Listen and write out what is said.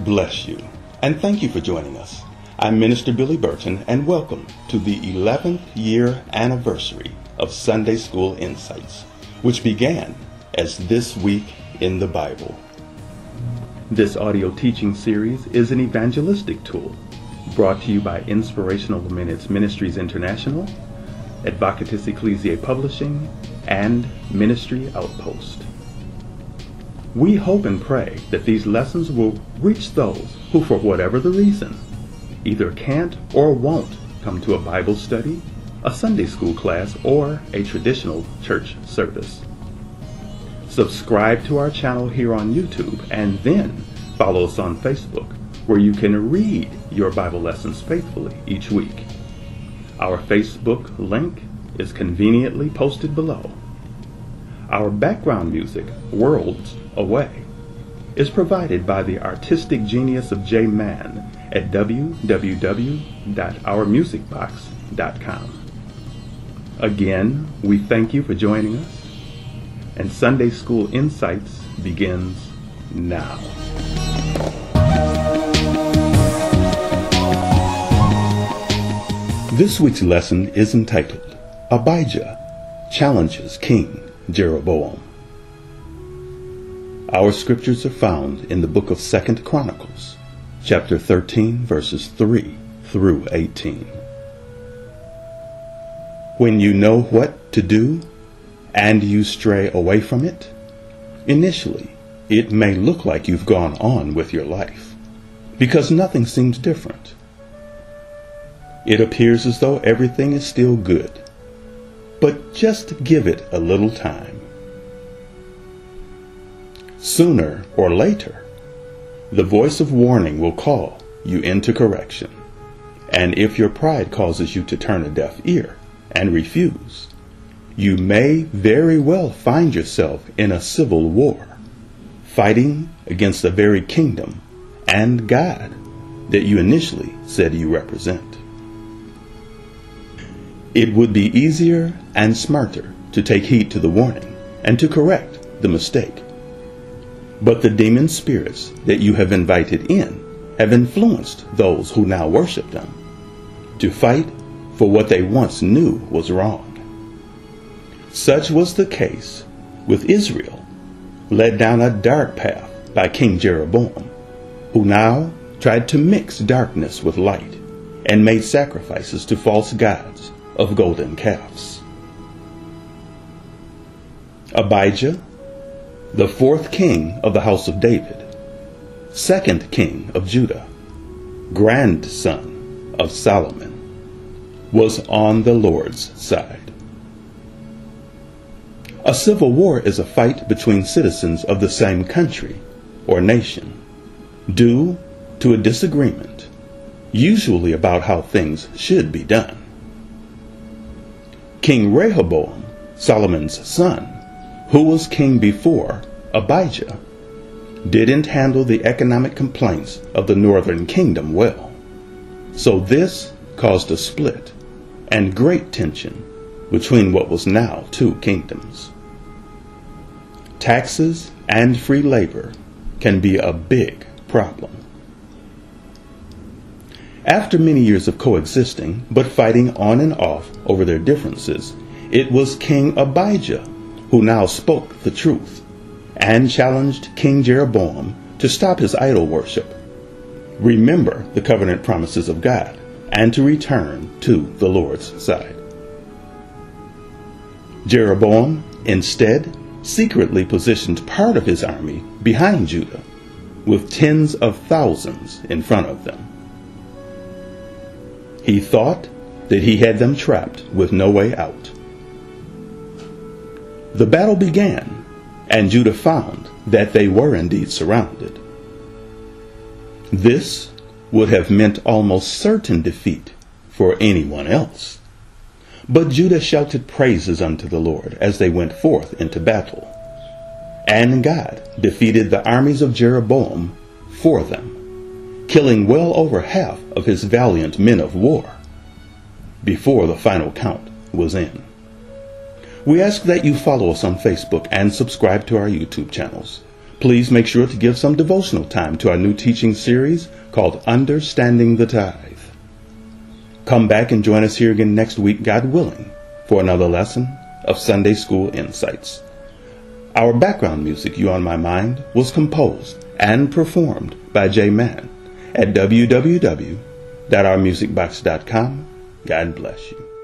bless you, and thank you for joining us. I'm Minister Billy Burton, and welcome to the 11th year anniversary of Sunday School Insights, which began as This Week in the Bible. This audio teaching series is an evangelistic tool brought to you by Inspirational Minutes Ministries International, Advocatus Ecclesiae Publishing, and Ministry Outpost. We hope and pray that these lessons will reach those who, for whatever the reason, either can't or won't come to a Bible study, a Sunday school class, or a traditional church service. Subscribe to our channel here on YouTube and then follow us on Facebook, where you can read your Bible lessons faithfully each week. Our Facebook link is conveniently posted below. Our background music, Worlds Away, is provided by the artistic genius of J Man at www.ourmusicbox.com. Again, we thank you for joining us, and Sunday School Insights begins now. This week's lesson is entitled, Abijah Challenges King Jeroboam. Our scriptures are found in the book of 2 Chronicles, chapter 13, verses 3 through 18. When you know what to do and you stray away from it, initially it may look like you've gone on with your life because nothing seems different. It appears as though everything is still good, but just give it a little time. Sooner or later, the voice of warning will call you into correction. And if your pride causes you to turn a deaf ear and refuse, you may very well find yourself in a civil war, fighting against the very kingdom and God that you initially said you represent. It would be easier and smarter to take heed to the warning and to correct the mistake. But the demon spirits that you have invited in have influenced those who now worship them to fight for what they once knew was wrong. Such was the case with Israel, led down a dark path by King Jeroboam, who now tried to mix darkness with light and made sacrifices to false gods of golden calves. Abijah, the fourth king of the house of David, second king of Judah, grandson of Solomon, was on the Lord's side. A civil war is a fight between citizens of the same country or nation, due to a disagreement, usually about how things should be done. King Rehoboam, Solomon's son, who was king before Abijah, didn't handle the economic complaints of the northern kingdom well. So this caused a split and great tension between what was now two kingdoms. Taxes and free labor can be a big problem. After many years of coexisting, but fighting on and off over their differences, it was King Abijah who now spoke the truth and challenged King Jeroboam to stop his idol worship, remember the covenant promises of God, and to return to the Lord's side. Jeroboam instead secretly positioned part of his army behind Judah, with tens of thousands in front of them. He thought that he had them trapped with no way out. The battle began, and Judah found that they were indeed surrounded. This would have meant almost certain defeat for anyone else. But Judah shouted praises unto the Lord as they went forth into battle. And God defeated the armies of Jeroboam for them, killing well over half of his valiant men of war before the final count was in. We ask that you follow us on Facebook and subscribe to our YouTube channels. Please make sure to give some devotional time to our new teaching series called Understanding the Tithe. Come back and join us here again next week, God willing, for another lesson of Sunday School Insights. Our background music, You On My Mind, was composed and performed by J. Mann at www.ourmusicbox.com. God bless you.